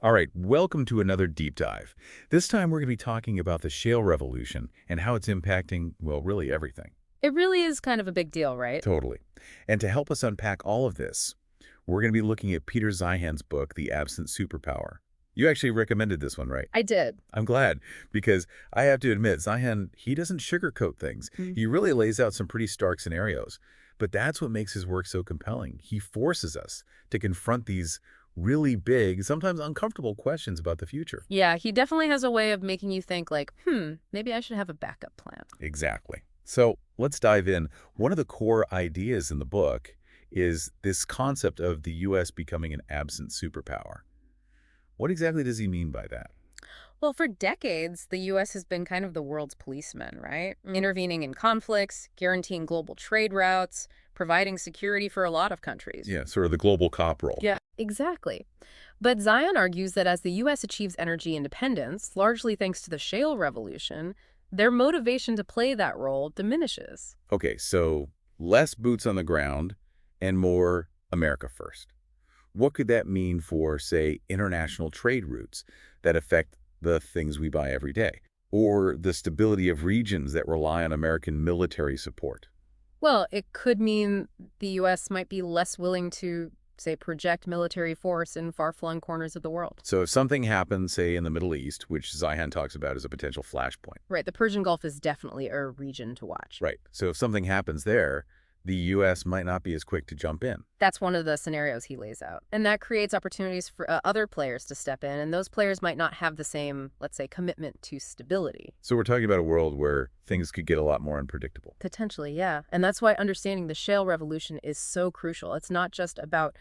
All right, welcome to another deep dive. This time we're going to be talking about the shale revolution and how it's impacting, well, really everything. It really is kind of a big deal, right? Totally. And to help us unpack all of this, we're going to be looking at Peter Zeihan's book, The Absent Superpower. You actually recommended this one, right? I did. I'm glad, because I have to admit, Zeihan, he doesn't sugarcoat things. Mm. He really lays out some pretty stark scenarios. But that's what makes his work so compelling. He forces us to confront these really big, sometimes uncomfortable questions about the future. Yeah, he definitely has a way of making you think like, maybe I should have a backup plan. Exactly. So let's dive in. One of the core ideas in the book is this concept of the U.S. becoming an absent superpower. What exactly does he mean by that? Well, for decades, the U.S. has been kind of the world's policeman, right? Intervening in conflicts, guaranteeing global trade routes, providing security for a lot of countries. Yeah, sort of the global cop role. Yeah, exactly. But Zion argues that as the U.S. achieves energy independence, largely thanks to the shale revolution, their motivation to play that role diminishes. Okay, so less boots on the ground and more America first. What could that mean for, say, international trade routes that affect the things we buy every day, or the stability of regions that rely on American military support? Well, it could mean the U.S. might be less willing to, say, project military force in far-flung corners of the world. So if something happens, say, in the Middle East, which Zeihan talks about as a potential flashpoint. Right, the Persian Gulf is definitely a region to watch. Right. So if something happens there, the U.S. might not be as quick to jump in. That's one of the scenarios he lays out. And that creates opportunities for other players to step in, and those players might not have the same, let's say, commitment to stability. So we're talking about a world where things could get a lot more unpredictable. Potentially, yeah. And that's why understanding the shale revolution is so crucial. It's not just about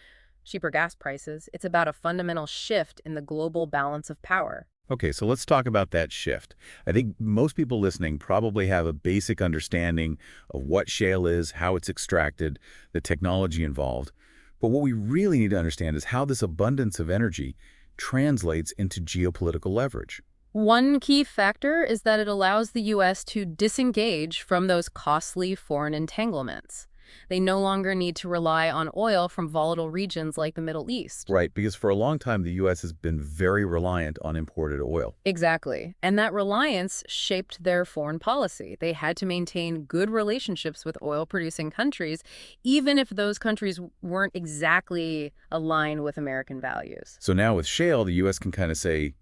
cheaper gas prices. It's about a fundamental shift in the global balance of power. Okay, so let's talk about that shift. I think most people listening probably have a basic understanding of what shale is, how it's extracted, the technology involved. But what we really need to understand is how this abundance of energy translates into geopolitical leverage. One key factor is that it allows the U.S. to disengage from those costly foreign entanglements. They no longer need to rely on oil from volatile regions like the Middle East. Right, because for a long time, the U.S. has been very reliant on imported oil. Exactly. And that reliance shaped their foreign policy. They had to maintain good relationships with oil-producing countries, even if those countries weren't exactly aligned with American values. So now with shale, the U.S. can kind of say,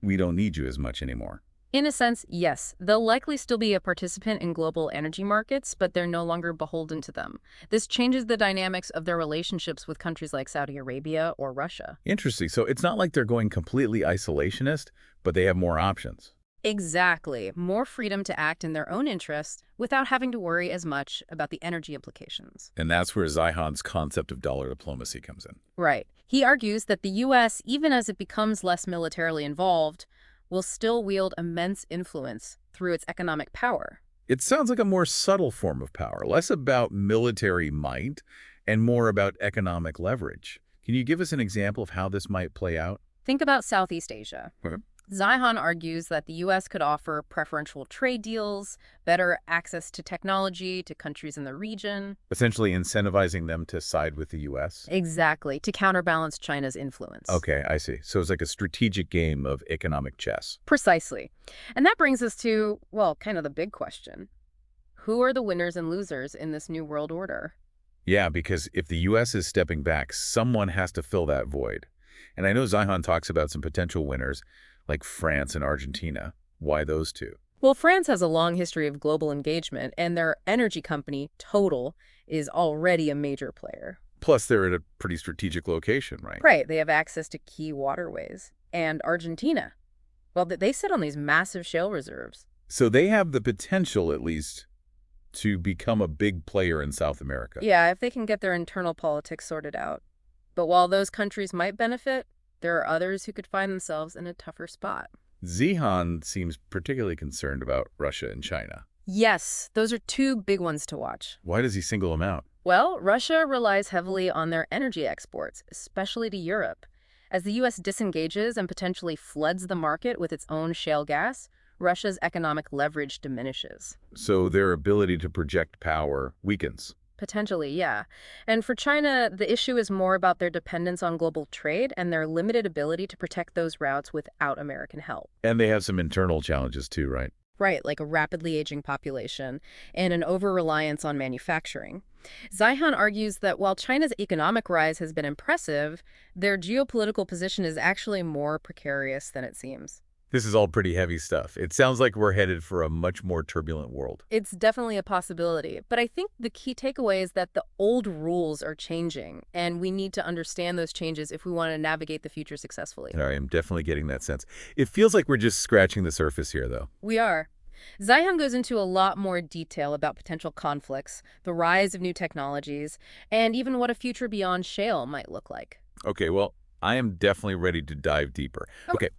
we don't need you as much anymore. In a sense, yes. They'll likely still be a participant in global energy markets, but they're no longer beholden to them. This changes the dynamics of their relationships with countries like Saudi Arabia or Russia. Interesting. So it's not like they're going completely isolationist, but they have more options. Exactly. More freedom to act in their own interests without having to worry as much about the energy implications. And that's where Zeihan's concept of dollar diplomacy comes in. Right. He argues that the U.S., even as it becomes less militarily involved, will still wield immense influence through its economic power. It sounds like a more subtle form of power, less about military might and more about economic leverage. Can you give us an example of how this might play out? Think about Southeast Asia. Okay. Zeihan argues that the U.S. could offer preferential trade deals, better access to technology to countries in the region. Essentially incentivizing them to side with the U.S.? Exactly, to counterbalance China's influence. Okay, I see. So it's like a strategic game of economic chess. Precisely. And that brings us to, well, kind of the big question. Who are the winners and losers in this new world order? Yeah, because if the U.S. is stepping back, someone has to fill that void. And I know Zeihan talks about some potential winners, like France and Argentina. Why those two? Well, France has a long history of global engagement, and their energy company, Total, is already a major player. Plus, they're at a pretty strategic location, right? Right, they have access to key waterways. And Argentina, well, they sit on these massive shale reserves. So they have the potential, at least, to become a big player in South America. Yeah, if they can get their internal politics sorted out. But while those countries might benefit, there are others who could find themselves in a tougher spot. Zeihan seems particularly concerned about Russia and China. Yes, those are two big ones to watch. Why does he single them out? Well, Russia relies heavily on their energy exports, especially to Europe. As the U.S. disengages and potentially floods the market with its own shale gas, Russia's economic leverage diminishes. So their ability to project power weakens. Potentially, yeah. And for China, the issue is more about their dependence on global trade and their limited ability to protect those routes without American help. And they have some internal challenges too, right? Right, like a rapidly aging population and an over-reliance on manufacturing. Zeihan argues that while China's economic rise has been impressive, their geopolitical position is actually more precarious than it seems. This is all pretty heavy stuff. It sounds like we're headed for a much more turbulent world. It's definitely a possibility, but I think the key takeaway is that the old rules are changing, and we need to understand those changes if we want to navigate the future successfully. I am definitely getting that sense. It feels like we're just scratching the surface here, though. We are. Zeihan goes into a lot more detail about potential conflicts, the rise of new technologies, and even what a future beyond shale might look like. Okay, well, I am definitely ready to dive deeper. Okay,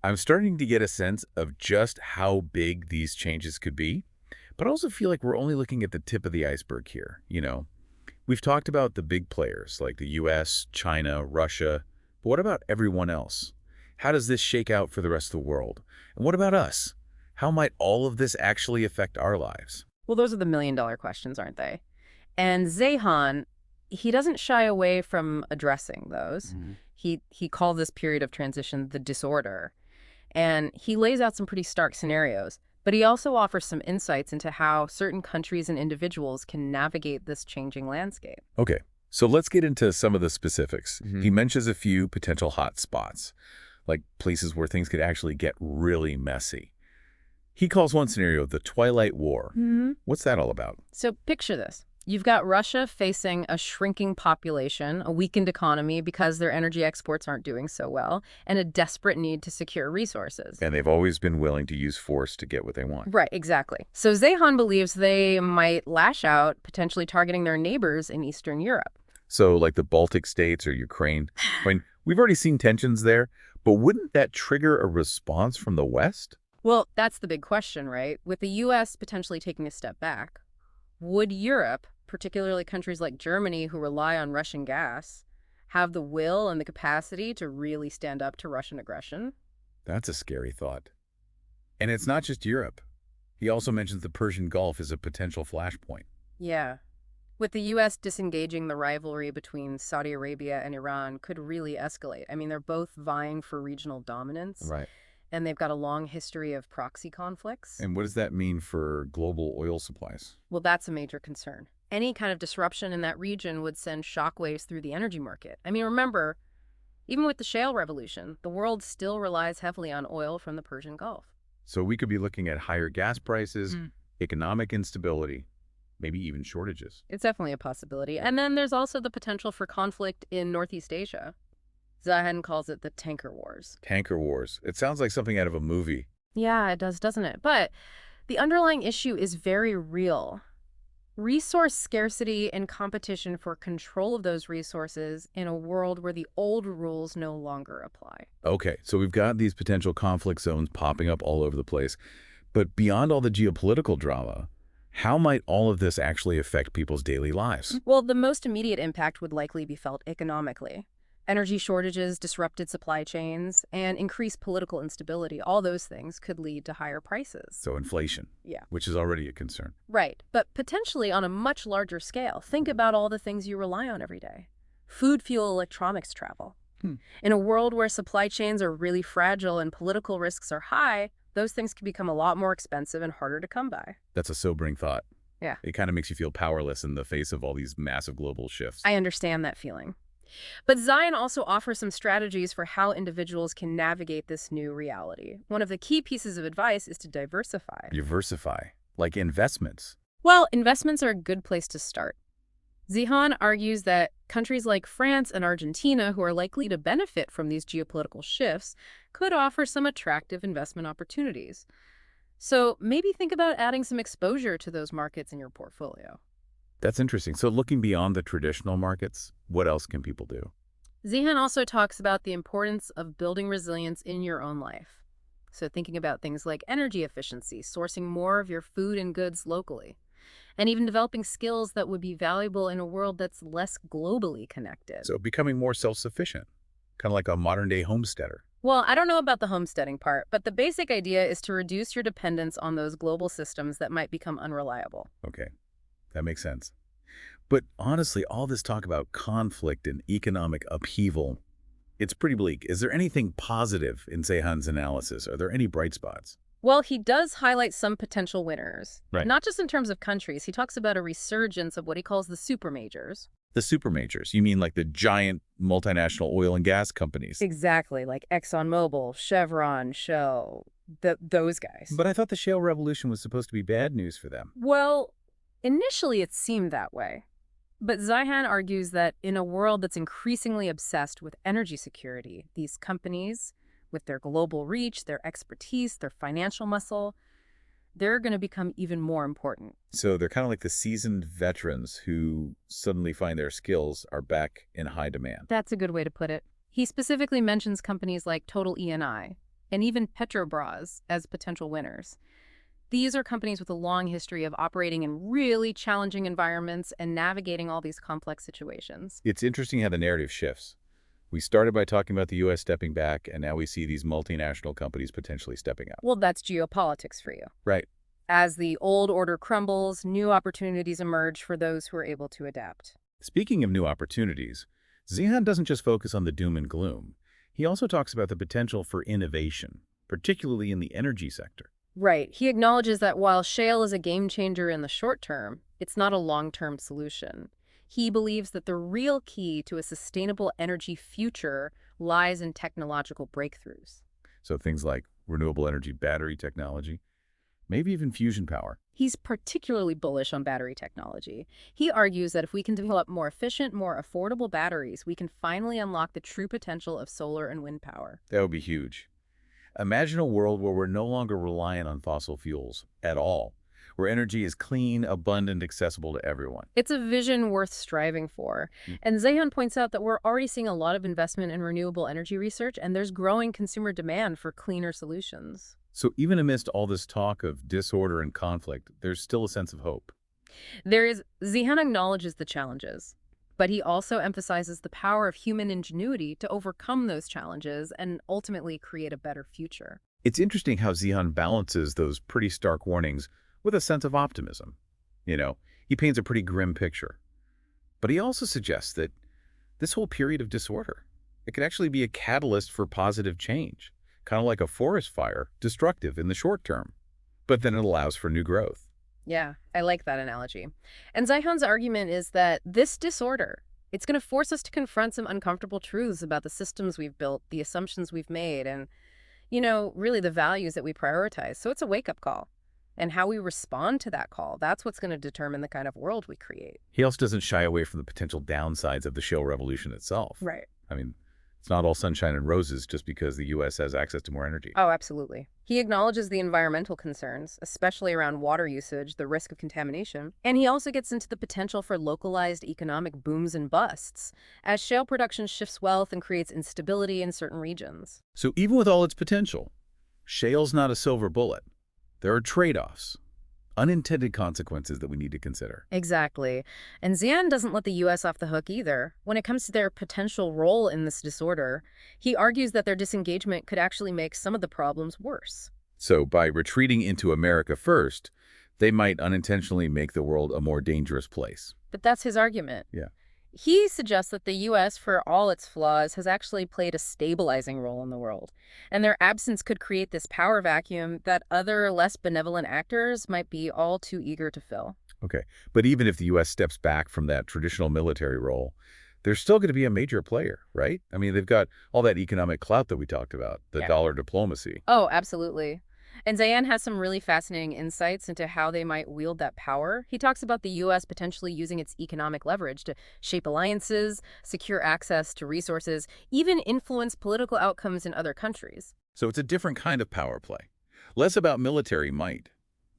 I'm starting to get a sense of just how big these changes could be, but I also feel like we're only looking at the tip of the iceberg here. We've talked about the big players like the US, China, Russia, but what about everyone else? How does this shake out for the rest of the world? And what about us? How might all of this actually affect our lives? Well, those are the million-dollar questions, aren't they? And Zeihan, he doesn't shy away from addressing those. He calls this period of transition the disorder. And he lays out some pretty stark scenarios, but he also offers some insights into how certain countries and individuals can navigate this changing landscape. Okay, so let's get into some of the specifics. He mentions a few potential hot spots, like places where things could actually get really messy. He calls one scenario the Twilight War. What's that all about? So picture this. You've got Russia facing a shrinking population, a weakened economy because their energy exports aren't doing so well, and a desperate need to secure resources. And they've always been willing to use force to get what they want. Right, exactly. So Zeihan believes they might lash out, potentially targeting their neighbors in Eastern Europe. So like the Baltic states or Ukraine. I mean, we've already seen tensions there, but wouldn't that trigger a response from the West? Well, that's the big question, right? With the U.S. potentially taking a step back, would Europe, particularly countries like Germany who rely on Russian gas, have the will and the capacity to really stand up to Russian aggression? That's a scary thought. And it's not just Europe. He also mentions the Persian Gulf as a potential flashpoint. Yeah. With the U.S. disengaging, the rivalry between Saudi Arabia and Iran could really escalate. I mean, they're both vying for regional dominance. Right. And they've got a long history of proxy conflicts. And what does that mean for global oil supplies? Well, that's a major concern. Any kind of disruption in that region would send shockwaves through the energy market. I mean, remember, even with the shale revolution, the world still relies heavily on oil from the Persian Gulf. So we could be looking at higher gas prices, economic instability, maybe even shortages. It's definitely a possibility. And then there's also the potential for conflict in Northeast Asia. Zeihan calls it the tanker wars. Tanker wars. It sounds like something out of a movie. Yeah, it does, doesn't it? But the underlying issue is very real. Resource scarcity and competition for control of those resources in a world where the old rules no longer apply. Okay, so we've got these potential conflict zones popping up all over the place. But beyond all the geopolitical drama, how might all of this actually affect people's daily lives? Well, the most immediate impact would likely be felt economically. Energy shortages, disrupted supply chains, and increased political instability, all those things could lead to higher prices. So inflation, Yeah. which is already a concern. Right, but potentially on a much larger scale. Think about all the things you rely on every day. Food, fuel, electronics, travel. In a world where supply chains are really fragile and political risks are high, those things can become a lot more expensive and harder to come by. That's a sobering thought. Yeah. It kind of makes you feel powerless in the face of all these massive global shifts. I understand that feeling. But Zeihan also offers some strategies for how individuals can navigate this new reality. One of the key pieces of advice is to diversify. Diversify, like investments. Well, investments are a good place to start. Zeihan argues that countries like France and Argentina, who are likely to benefit from these geopolitical shifts, could offer some attractive investment opportunities. So maybe think about adding some exposure to those markets in your portfolio. That's interesting. So looking beyond the traditional markets, what else can people do? Zeihan also talks about the importance of building resilience in your own life. So thinking about things like energy efficiency, sourcing more of your food and goods locally, and even developing skills that would be valuable in a world that's less globally connected. So becoming more self-sufficient, kind of like a modern-day homesteader. Well, I don't know about the homesteading part, but the basic idea is to reduce your dependence on those global systems that might become unreliable. Okay, that makes sense. But honestly, all this talk about conflict and economic upheaval, it's pretty bleak. Is there anything positive in Zeihan's analysis? Are there any bright spots? Well, he does highlight some potential winners, Right. not just in terms of countries. He talks about a resurgence of what he calls the supermajors. The supermajors, you mean like the giant multinational oil and gas companies? Exactly, like ExxonMobil, Chevron, Shell, those guys. But I thought the shale revolution was supposed to be bad news for them. Well, initially it seemed that way. But Zeihan argues that in a world that's increasingly obsessed with energy security, these companies, with their global reach, their expertise, their financial muscle, they're going to become even more important. So they're kind of like the seasoned veterans who suddenly find their skills are back in high demand. That's a good way to put it. He specifically mentions companies like Total E&I and even Petrobras as potential winners. These are companies with a long history of operating in really challenging environments and navigating all these complex situations. It's interesting how the narrative shifts. We started by talking about the U.S. stepping back, and now we see these multinational companies potentially stepping up. Well, that's geopolitics for you. Right. As the old order crumbles, new opportunities emerge for those who are able to adapt. Speaking of new opportunities, Zeihan doesn't just focus on the doom and gloom. He also talks about the potential for innovation, particularly in the energy sector. Right. He acknowledges that while shale is a game changer in the short term, it's not a long-term solution. He believes that the real key to a sustainable energy future lies in technological breakthroughs. So things like renewable energy battery technology, maybe even fusion power. He's particularly bullish on battery technology. He argues that if we can develop more efficient, more affordable batteries, we can finally unlock the true potential of solar and wind power. That would be huge. Imagine a world where we're no longer reliant on fossil fuels at all, where energy is clean, abundant, accessible to everyone. It's a vision worth striving for. And Zeihan points out that we're already seeing a lot of investment in renewable energy research, and there's growing consumer demand for cleaner solutions. So even amidst all this talk of disorder and conflict, there's still a sense of hope. Zeihan acknowledges the challenges, but he also emphasizes the power of human ingenuity to overcome those challenges and ultimately create a better future. It's interesting how Zeihan balances those pretty stark warnings with a sense of optimism. He paints a pretty grim picture. But he also suggests that this whole period of disorder, it could actually be a catalyst for positive change, kind of like a forest fire, destructive in the short term, but then it allows for new growth. Yeah, I like that analogy. And Zeihan's argument is that this disorder, it's going to force us to confront some uncomfortable truths about the systems we've built, the assumptions we've made, and, really the values that we prioritize. So it's a wake-up call. And how we respond to that call, that's what's going to determine the kind of world we create. He also doesn't shy away from the potential downsides of the shale revolution itself. Right. I mean, it's not all sunshine and roses just because the U.S. has access to more energy. Oh, absolutely. He acknowledges the environmental concerns, especially around water usage, the risk of contamination. And he also gets into the potential for localized economic booms and busts, as shale production shifts wealth and creates instability in certain regions. So even with all its potential, shale's not a silver bullet. There are trade-offs, unintended consequences that we need to consider. Exactly. And Zeihan doesn't let the U.S. off the hook either. When it comes to their potential role in this disorder, he argues that their disengagement could actually make some of the problems worse. So by retreating into America first, they might unintentionally make the world a more dangerous place. But that's his argument. Yeah. He suggests that the U.S., for all its flaws, has actually played a stabilizing role in the world, and their absence could create this power vacuum that other, less benevolent actors might be all too eager to fill. Okay, but even if the U.S. steps back from that traditional military role, they're still going to be a major player, right? I mean, they've got all that economic clout that we talked about, the dollar diplomacy. Oh, absolutely. And Zeihan has some really fascinating insights into how they might wield that power. He talks about the U.S. potentially using its economic leverage to shape alliances, secure access to resources, even influence political outcomes in other countries. So it's a different kind of power play. Less about military might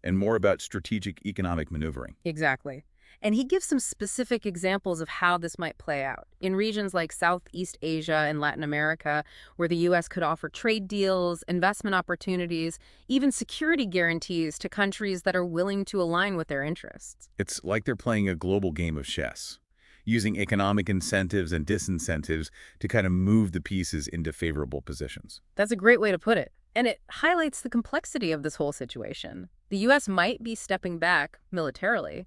and more about strategic economic maneuvering. Exactly. And he gives some specific examples of how this might play out. In regions like Southeast Asia and Latin America, where the U.S. could offer trade deals, investment opportunities, even security guarantees to countries that are willing to align with their interests. It's like they're playing a global game of chess, using economic incentives and disincentives to kind of move the pieces into favorable positions. That's a great way to put it. And it highlights the complexity of this whole situation. The U.S. might be stepping back militarily,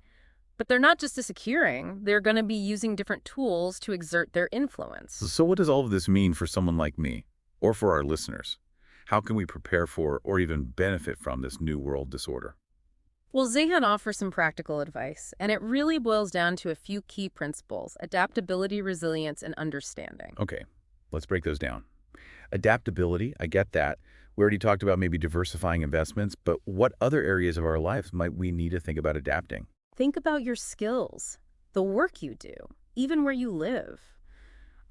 But they're not just disappearing, they're going to be using different tools to exert their influence. So what does all of this mean for someone like me, or for our listeners? How can we prepare for or even benefit from this new world disorder? Well, Zeihan offers some practical advice, and it really boils down to a few key principles: adaptability, resilience, and understanding. Okay, let's break those down. Adaptability, I get that. We already talked about maybe diversifying investments, but what other areas of our lives might we need to think about adapting? Think about your skills, the work you do, even where you live.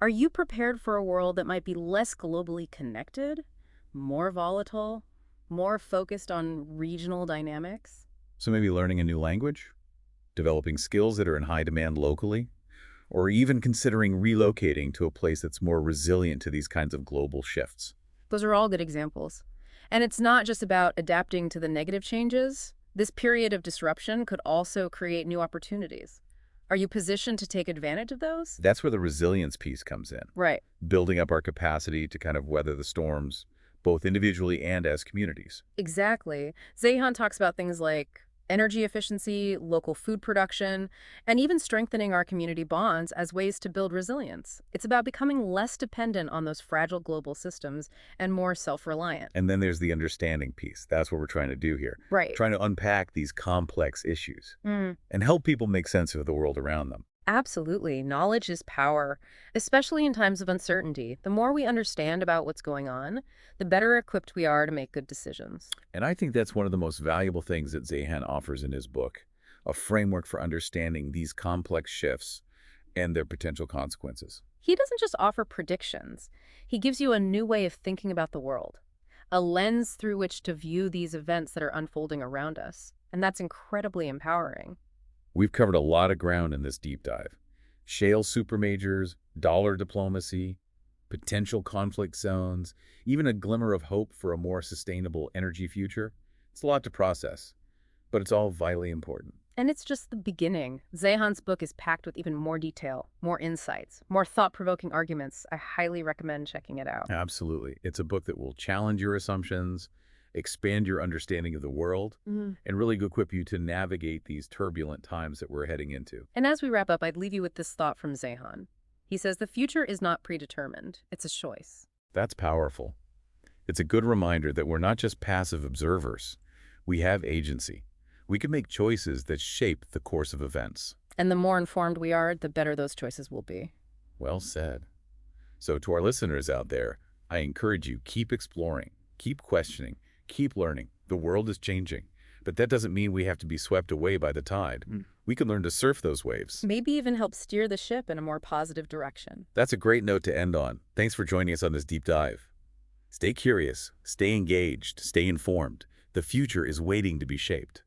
Are you prepared for a world that might be less globally connected, more volatile, more focused on regional dynamics? So maybe learning a new language, developing skills that are in high demand locally, or even considering relocating to a place that's more resilient to these kinds of global shifts. Those are all good examples. And it's not just about adapting to the negative changes. This period of disruption could also create new opportunities. Are you positioned to take advantage of those? That's where the resilience piece comes in, Right. building up our capacity to kind of weather the storms, both individually and as communities. Exactly. Zeihan talks about things like energy efficiency, local food production, and even strengthening our community bonds as ways to build resilience. It's about becoming less dependent on those fragile global systems and more self-reliant. And then there's the understanding piece. That's what we're trying to do here. Right. Trying to unpack these complex issues Mm. and help people make sense of the world around them. Absolutely. Knowledge is power, especially in times of uncertainty. The more we understand about what's going on, the better equipped we are to make good decisions. And I think that's one of the most valuable things that Zeihan offers in his book, a framework for understanding these complex shifts and their potential consequences. He doesn't just offer predictions. He gives you a new way of thinking about the world, a lens through which to view these events that are unfolding around us. And that's incredibly empowering. We've covered a lot of ground in this deep dive. Shale supermajors, dollar diplomacy, potential conflict zones, even a glimmer of hope for a more sustainable energy future. It's a lot to process, but it's all vitally important. And it's just the beginning. Zeihan's book is packed with even more detail, more insights, more thought-provoking arguments. I highly recommend checking it out. Absolutely. It's a book that will challenge your assumptions, expand your understanding of the world, Mhm. and really equip you to navigate these turbulent times that we're heading into. And as we wrap up, I'd leave you with this thought from Zeihan. He says, the future is not predetermined. It's a choice. That's powerful. It's a good reminder that we're not just passive observers. We have agency. We can make choices that shape the course of events. And the more informed we are, the better those choices will be. Well said. So to our listeners out there, I encourage you, keep exploring, keep questioning, keep learning. The world is changing, but that doesn't mean we have to be swept away by the tide. We can learn to surf those waves. Maybe even help steer the ship in a more positive direction. That's a great note to end on. Thanks for joining us on this deep dive. Stay curious, stay engaged, stay informed. The future is waiting to be shaped.